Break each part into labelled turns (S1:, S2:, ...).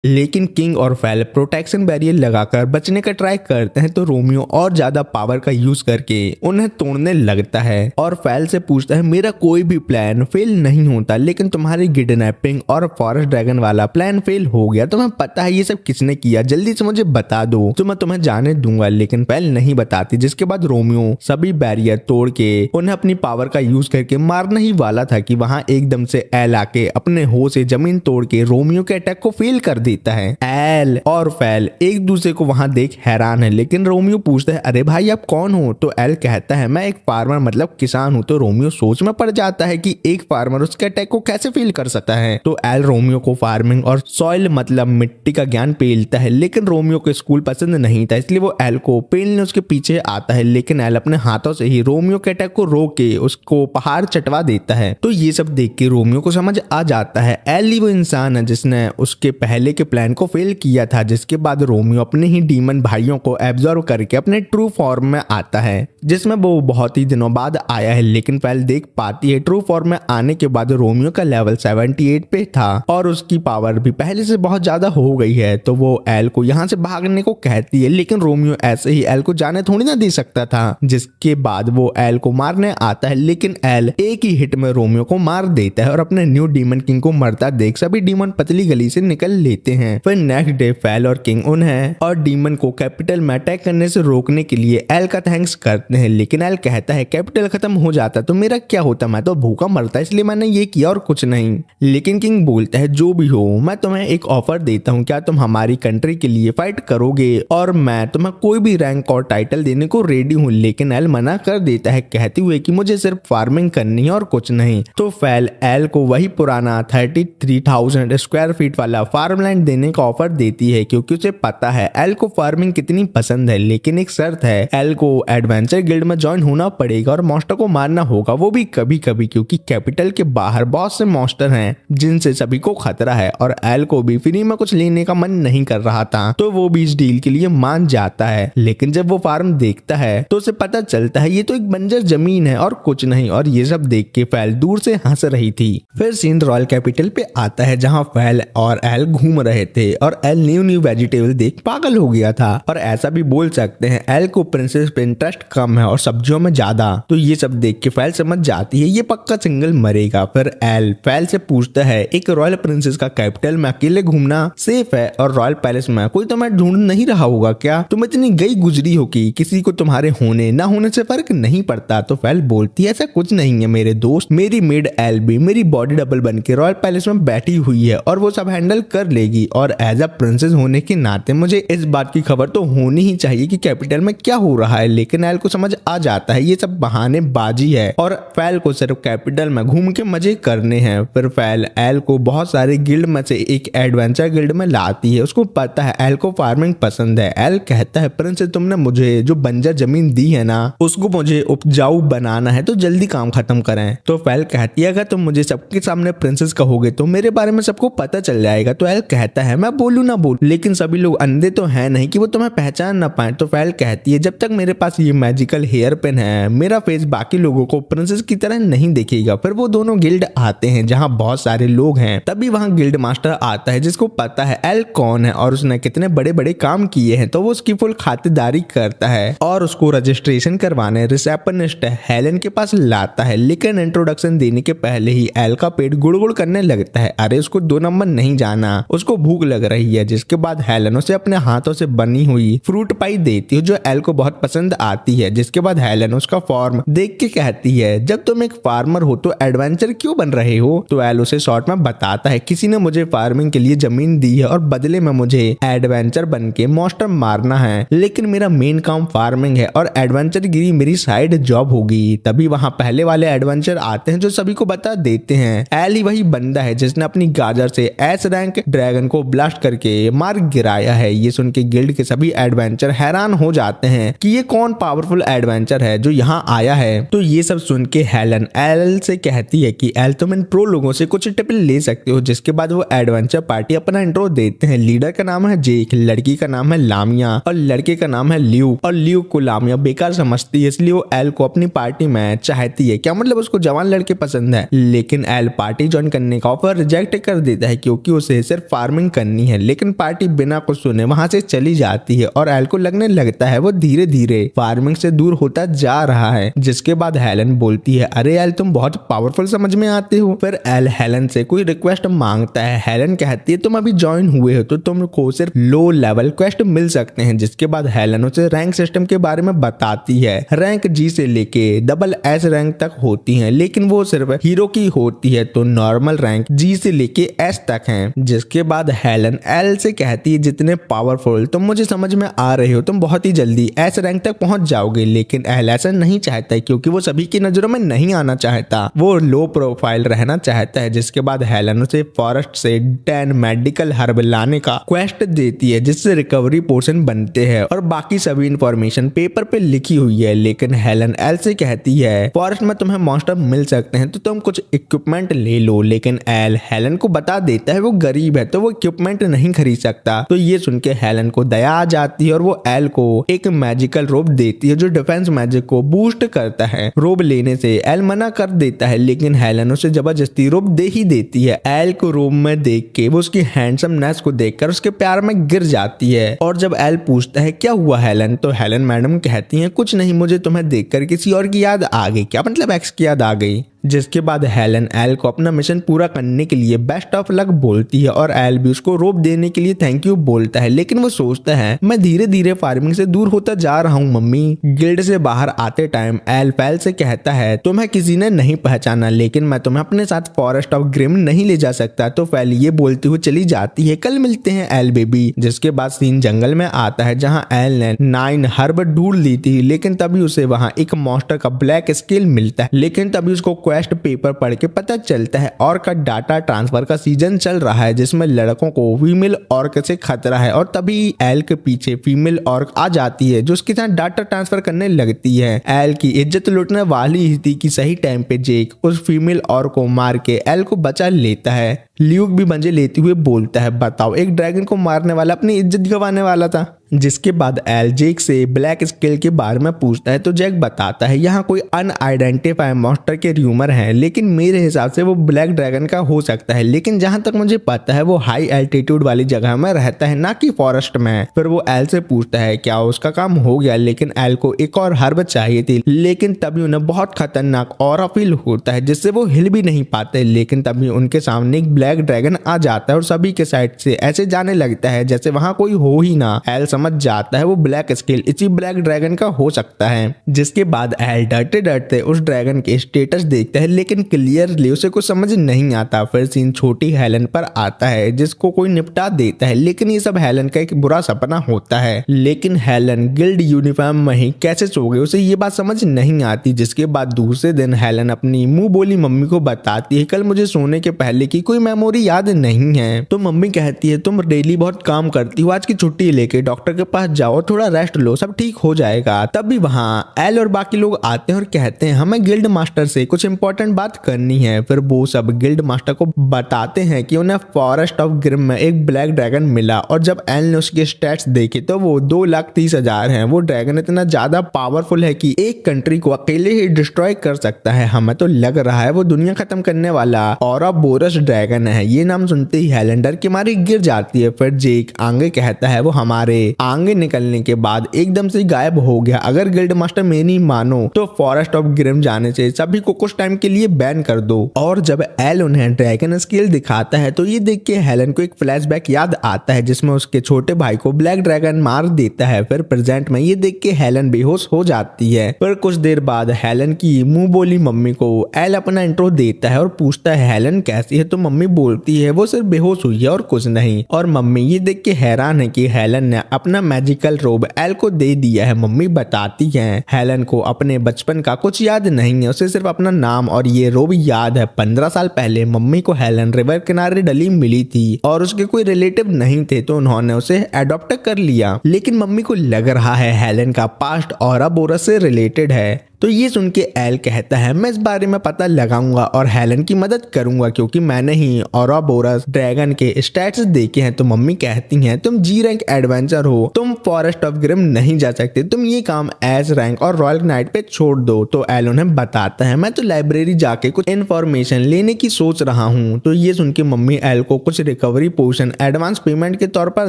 S1: लेकिन किंग और fail protection barrier लगाकर बचने का ट्राई करते हैं तो रोमियो और ज्यादा पावर का यूज करके उन्हें तोड़ने लगता है और फेल से पूछता है मेरा कोई भी प्लान फेल नहीं होता, लेकिन तुम्हारी किडनैपिंग और फॉरेस्ट ड्रैगन वाला प्लान फेल हो गया। तुम्हें पता है ये सब किसने किया, जल्दी से मुझे बता दो तो मैं तुम्हें जाने दूंगा। लेकिन फेल नहीं बताती, जिसके बाद रोमियो सभी बैरियर तोड़ के उन्हें अपनी पावर का यूज करके मारना ही वाला था कि वहां एकदम से एल आके अपने हो से जमीन तोड़ के रोमियो के अटैक को फेल कर देता है। एल और फेल एक दूसरे को वहां देख हैरान है, लेकिन रोमियो पूछता है अरे भाई आप कौन हो? तो एल कहता है मैं एक फार्मर मतलब किसान हूँ। तो रोमियो सोच में पड़ जाता है कि एक फार्मर उसके अटैक को कैसे फेल कर सकता है। तो एल रोमियो को फार्मिंग और सॉइल मतलब मिट्टी का ज्ञान पेलता है, लेकिन रोमियो को स्कूल पसंद नहीं था, इसलिए वो एल को पेलने उसके पीछे आता है। लेकिन एल अपने हाथों से ही रोमियो के अटैक को रोक के उसको पहाड़ चटवा देता है। तो ये सब देख के रोमियो को समझ आ जाता है एल ही वो इंसान है जिसने उसके पहले के प्लान को फेल किया था। जिसके बाद रोमियो अपने ही डीमन भाइयों को एब्जॉर्व करके अपने ट्रू फॉर्म में आता है, जिसमें वो बहुत ही दिनों बाद आया है। लेकिन फेल देख पाती है ट्रू फॉर्म में आने के बाद रोमियो का लेवल 78 पे था और उसकी पावर भी पहले से बहुत ज्यादा हो गई है। तो वो एल को यहाँ से भागने को कहती है, लेकिन रोमियो ऐसे ही एल को जाने थोड़ी ना दे सकता था। जिसके बाद वो एल को मारने आता है, लेकिन एल एक ही हिट में रोमियो को मार देता है और अपने न्यू डीमन किंग को मरता देख सभी डीमन पतली गली से निकल लेते हैं। फिर नेक्स्ट डे फेल और किंग उन्हें और डीमन को कैपिटल में अटैक करने से रोकने के लिए एल का थैंक्स करते हैं। लेकिन एल कहता है कैपिटल खत्म हो जाता तो मेरा क्या होता, मैं तो भूखा मरता, इसलिए मैंने ये किया और कुछ नहीं। लेकिन किंग बोलता है जो भी हो मैं तुम्हें एक ऑफर देता हूँ, क्या तुम हमारी कंट्री के लिए फाइट करोगे और मैं तुम्हें कोई भी रैंक और टाइटल देने को रेडी हूँ। लेकिन एल मना कर देता है कहते हुए कि मुझे सिर्फ फार्मिंग करनी है और कुछ नहीं। तो फेल एल को वही पुराना 33,000 स्क्वायर फीट वाला फार्मलैंड देने का ऑफर देती है, क्योंकि उसे पता है एल को फार्मिंग कितनी पसंद है। लेकिन एक शर्त है, एल को एडवेंचर गिल्ड में ज्वाइन होना पड़ेगा और मॉन्स्टर को मारना होगा, वो भी कभी कभी, क्योंकि कैपिटल के बाहर बहुत से मॉन्स्टर हैं जिनसे सभी को खतरा है और एल को भी फ्री में कुछ लेने का मन नहीं कर रहा था। तो वो भी इस डील के लिए मान जाता है। लेकिन जब वो फार्म देखता है तो उसे पता चलता है ये तो एक बंजर जमीन है और कुछ नहीं, और ये सब देख के फेल दूर से हंस रही थी। फिर सीन रॉयल कैपिटल पे आता है जहाँ फेल और एल घूम रहे थे और एल न्यू वेजिटेबल देख पागल हो गया था। और ऐसा भी बोल सकते हैं एल को प्रिंसेस पे इंटरेस्ट कम है और सब्जियों में ज्यादा। तो ये सब देख के फेल समझ जाती है ये पक्का सिंगल मरेगा। फिर एल फेल से पूछता है एक रॉयल प्रिंसेस का कैपिटल में अकेले घूमना सेफ है और रॉयल पैलेस में कोई तुम्हें ढूंढ नहीं रहा होगा क्या? तुम इतनी गई गुजरी हो कि किसी को तुम्हारे होने ना होने से फर्क नहीं पड़ता। तो फेल बोलती है ऐसा कुछ नहीं है मेरे दोस्त, मेरी मेड एल भी मेरी बॉडी डबल बन के रॉयल पैलेस में बैठी हुई है और वो सब हैंडल कर लेगी। और एज अ प्रिंसेस होने के नाते मुझे इस बात की खबर तो होनी ही चाहिए कि कैपिटल में क्या हो रहा है। लेकिन एल को समझ आ जाता है ये सब बहानेबाजी है और फेल को सिर्फ कैपिटल में घूम के मजे करने हैं। फिर फेल एल को बहुत सारे गिल्ड में से एक एडवेंचर गिल्ड में लाती है। उसको पता है एल को फार्मिंग पसंद है। एल कहता है प्रिंसेस तुमने मुझे जो बंजर जमीन दी है ना उसको मुझे उपजाऊ बनाना है, तो जल्दी काम खत्म करें। तो फेल कहती है अगर तुम मुझे सबके सामने प्रिंसेस कहोगे तो मेरे बारे में सबको पता चल जाएगा। तो एल कहता है मैं बोलूं ना बोलूं, लेकिन सभी लोग अंधे तो है नहीं कि वो तुम्हें पहचान ना पाए। तो फेल कहती है जब तक मेरे पास ये मैजिकल हेयर पेन है मेरा फेस बाकी लोगों को प्रिंसेस की तरह नहीं दिखेगा। फिर वो दोनों गिल्ड आते हैं जहाँ बहुत सारे लोग हैं। तभी वहाँ गिल्ड मास्टर आता है जिसको पता है एल कौन है और उसने कितने बड़े बड़े काम किए हैं। तो वो उसकी फुल खातिरदारी करता है और उसको रजिस्ट्रेशन करवाने रिसेप्शनिस्ट हेलेन के पास लाता है। लेकिन इंट्रोडक्शन देने के पहले ही एल का पेट गुड़गुड़ करने लगता है। अरे उसको 2 नंबर नहीं जाना, उसको भूख लग रही है। जिसके बाद हेलेन उसे अपने हाथों से बनी हुई फ्रूट पाई देती है जो एल को बहुत पसंद आती है। जिसके बाद हेलेन उसका फॉर्म देख के कहती है जब तुम एक फार्मर हो तो एडवेंचर क्यों बन रहे हो? तो एल उसे शॉर्ट में बताता है किसी ने मुझे फार्मिंग के लिए जमीन दी है और बदले में मुझे एडवेंचर बन के मॉन्स्टर मारना है, लेकिन मेरा मेन काम फार्मिंग है और एडवेंचर गिरी मेरी साइड जॉब होगी। तभी वहाँ पहले वाले एडवेंचर आते हैं जो सभी को बता देते हैं एल ही वही बंदा है जिसने अपनी गाजर से एस रैंक ड्रैगन को ब्लास्ट करके मार गिराया है। ये सुन के गिल्ड के सभी एडवेंचर हैरान हो जाते हैं कि ये कौन पावरफुल एडवेंचर है जो यहाँ आया है। तो ये सब सुन के हेलन एल से कहती है कि एल तुम इन प्रो लोगों से कुछ टिप ले सकते हो। जिसके बाद वो एडवेंचर पार्टी अपना इंट्रो देते हैं। लीडर का नाम है जेक, लड़की का नाम है लामिया और लड़के का नाम है ल्यू। और ल्यू को लामिया बेकार समझती है इसलिए वो एल को अपनी पार्टी में चाहती है। क्या मतलब उसको जवान लड़के पसंद है। लेकिन एल पार्टी ज्वाइन करने का ऑफर रिजेक्ट कर देता है क्योंकि उसे सिर्फ फार्मिंग फार्मिंग करनी है, लेकिन पार्टी बिना कुछ सुने वहां से चली जाती है और एल को लगने लगता है वो धीरे धीरे फार्मिंग से दूर होता जा रहा है। जिसके बाद हेलन बोलती है, अरे एल तुम बहुत पावरफुल समझ में आते हो। फिर एल हेलन से कोई रिक्वेस्ट मांगता है। हेलन कहती है तुम अभी ज्वाइन हुए हो तो तुमको सिर्फ लो लेवल क्वेस्ट मिल सकते हैं। जिसके बाद हेलन उसे रैंक सिस्टम के बारे में बताती है। रैंक जी से लेके डबल एस रैंक तक होती है, लेकिन वो सिर्फ हीरो की होती है, तो नॉर्मल रैंक जी से लेके एस तक है। जिसके बाद हेलन एल से कहती है जितने पावरफुल तुम मुझे समझ में आ रहे हो तुम बहुत ही जल्दी एस रैंक तक पहुंच जाओगे। लेकिन एल ऐसा नहीं चाहता क्योंकि वो सभी की नजरों में नहीं आना चाहता, वो लो प्रोफाइल रहना चाहता है। जिसके बाद हेलन उसे फॉरेस्ट से 10 मेडिकल हर्ब लाने का क्वेस्ट देती है जिससे रिकवरी पोर्शन बनते हैं और बाकी सभी इंफॉर्मेशन पेपर पे लिखी हुई है। लेकिन हेलन एल से कहती है फॉरेस्ट में तुम्हें मॉन्स्टर मिल सकते हैं तो तुम कुछ इक्विपमेंट ले लो। लेकिन एल हेलन को बता देता है वो गरीब है तो वो इक्विपमेंट नहीं खरीद सकता। तो ये सुन के हेलन को दया आ जाती है और वो एल को एक मैजिकल रोब देती है जो डिफेंस मैजिक को बूस्ट करता है। रोब लेने से एल मना कर देता है, लेकिन हेलन उसे जबरदस्ती रोब दे ही देती है। एल को रोब में देख के वो उसकी हैंडसमनेस को देखकर उसके प्यार में गिर जाती है। और जब एल पूछता है क्या हुआ हेलन, तो हेलन मैडम कहती है कुछ नहीं, मुझे तुम्हें देखकर किसी और की याद आ गई। क्या मतलब एक्स की याद आ गई। जिसके बाद हेलन एल को अपना मिशन पूरा करने के लिए बेस्ट ऑफ लक बोलती है और एल भी उसको रोप देने के लिए थैंक यू बोलता है। लेकिन वो सोचता है मैं धीरे धीरे फार्मिंग से दूर होता जा रहा हूँ मम्मी। गिल्ड से बाहर आते टाइम एल फैल से कहता है तुम्हें किसी ने नहीं पहचाना, लेकिन मैं तुम्हें अपने साथ फॉरेस्ट ऑफ ग्रिम नहीं ले जा सकता। तो फैल ये बोलती हुई चली जाती है, कल मिलते हैं एल बेबी। जिसके बाद सीन जंगल में आता है जहाँ एल ने 9 हर्ब ढूंढ ली थी, लेकिन तभी उसे वहाँ एक मॉन्स्टर का ब्लैक स्केल मिलता है। लेकिन तभी उसको क्वेस्ट पेपर पढ़ के पता चलता है ऑर्क का डाटा ट्रांसफर का सीजन चल रहा है जिसमें लड़कों को फीमेल ऑर्क से खतरा है। और तभी एल के पीछे फीमेल ऑर्क आ जाती है जो उसके साथ डाटा ट्रांसफर करने लगती है। एल की इज्जत लुटने वाली ही थी कि सही टाइम पे जेक उस फीमेल ऑर्क को मार के एल को बचा लेता है। ल्यूक भी मजे लेते हुए बोलता है बताओ एक ड्रैगन को मारने वाला अपनी इज्जत गंवाने वाला था। जिसके बाद एल जेक से ब्लैक स्केल के बारे में पूछता है तो जैक बताता है यहाँ कोई अनआइडेंटिफाइड मॉन्स्टर के र्यूमर हैं, लेकिन मेरे हिसाब से वो ब्लैक ड्रैगन का हो सकता है। लेकिन जहां तक मुझे पता है वो हाई एल्टीट्यूड वाली जगह में रहता है ना कि फॉरेस्ट में। फिर वो एल से पूछता है क्या उसका काम हो गया, लेकिन एल को एक और हर्ब चाहिए थी। लेकिन तभी उन्हें बहुत खतरनाक ऑरा फील होता है जिससे वो हिल भी नहीं पाते। लेकिन तभी उनके सामने एक ब्लैक ड्रैगन आ जाता है और सभी के साइड से ऐसे जाने लगता है जैसे वहां कोई हो ही ना। एल समझ जाता है वो ब्लैक स्केल इसी ब्लैक ड्रैगन का हो सकता है। जिसके बाद एल डरते डरते उस ड्रैगन के स्टेटस देखता है, लेकिन क्लियरली उसे कुछ समझ नहीं आता। फिर सीन छोटी हेलन पर आता है जिसको कोई निपटा देता है, लेकिन ये सब हेलन का एक बुरा सपना होता है। लेकिन हेलन गिल्ड यूनिफॉर्म में ही कैसे सो गई उसे ये बात समझ नहीं आती। जिसके बाद दूसरे दिन हेलन अपनी मुंह बोली मम्मी को बताती है कल मुझे सोने के पहले की कोई मेमोरी याद नहीं है। तो मम्मी कहती है तुम डेली बहुत काम करती हो, आज की छुट्टी लेके डॉक्टर के पास जाओ, थोड़ा रेस्ट लो, सब ठीक हो जाएगा। तभी वहाँ एल और बाकी लोग आते हैं और कहते हैं हमें गिल्ड मास्टर से कुछ इंपॉर्टेंट बात करनी है। फिर वो सब गिल्ड मास्टर को बताते हैं कि उन्हें फॉरेस्ट ऑफ ग्रिम में एक ब्लैक ड्रैगन मिला और जब एल ने उसके स्टैट्स देखे तो वो 2,30,000 हैं। वो ड्रैगन इतना ज्यादा पावरफुल है कि एक कंट्री को अकेले ही डिस्ट्रॉय कर सकता है। हमें तो लग रहा है वो दुनिया खत्म करने वाला औरोबोरस ड्रैगन है। ये नाम सुनते ही हेलन डर के मारे गिर जाती है। फिर जेक आगे कहता है वो हमारे आगे निकलने के बाद एकदम से गायब हो गया। अगर गिल्ड मास्टर मेरी मानो तो फॉरेस्ट ऑफ ग्रिम जाने से सभी को कुछ टाइम के लिए बैन कर दो। और जब एल उन्हें ड्रैगन स्केल दिखाता है तो ये देख के हेलन को एक फ्लैशबैक याद आता है जिसमें उसके छोटे भाई को ब्लैक ड्रैगन मार देता है। फिर प्रेजेंट में ये देख के हेलन बेहोश हो जाती है। फिर कुछ देर बाद हेलन की मुंह बोली मम्मी को एल अपना इंट्रो देता है और पूछता है हेलन कैसी है, तो मम्मी बोलती है वो सिर्फ बेहोश हुई है और कुछ नहीं। और मम्मी ये देख के हैरान है कि हेलन ने अपना मैजिकल रोब एल को दे दिया है। मम्मी बताती है हेलन को अपने बचपन का कुछ याद नहीं है, उसे सिर्फ अपना नाम और ये रोब याद है। 15 साल पहले मम्मी को हेलन रिवर किनारे डली मिली थी और उसके कोई रिलेटिव नहीं थे तो उन्होंने उसे अडॉप्ट कर लिया। लेकिन मम्मी को लग रहा है हेलन का पास्ट औरोबोरस से रिलेटेड है। तो ये सुन के एल कहता है मैं इस बारे में पता लगाऊंगा और हेलन की मदद करूंगा क्योंकि मैंने ही औरोबोरस ड्रैगन के स्टैट्स देखे हैं। तो मम्मी कहती हैं तुम जी रैंक एडवेंचर हो, तुम फॉरेस्ट ऑफ ग्रिम नहीं जा सकते, तुम ये काम एस रैंक और रॉयल नाइट पे छोड़ दो। तो एल उन्हें बताता है मैं तो लाइब्रेरी जाके कुछ इन्फॉर्मेशन लेने की सोच रहा हूँ। तो ये सुन के मम्मी एल को कुछ रिकवरी पोशन एडवांस पेमेंट के तौर पर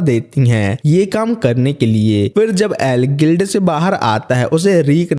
S1: देती हैं ये काम करने के लिए। फिर जब एल गिल्ड से बाहर आता है उसे रीक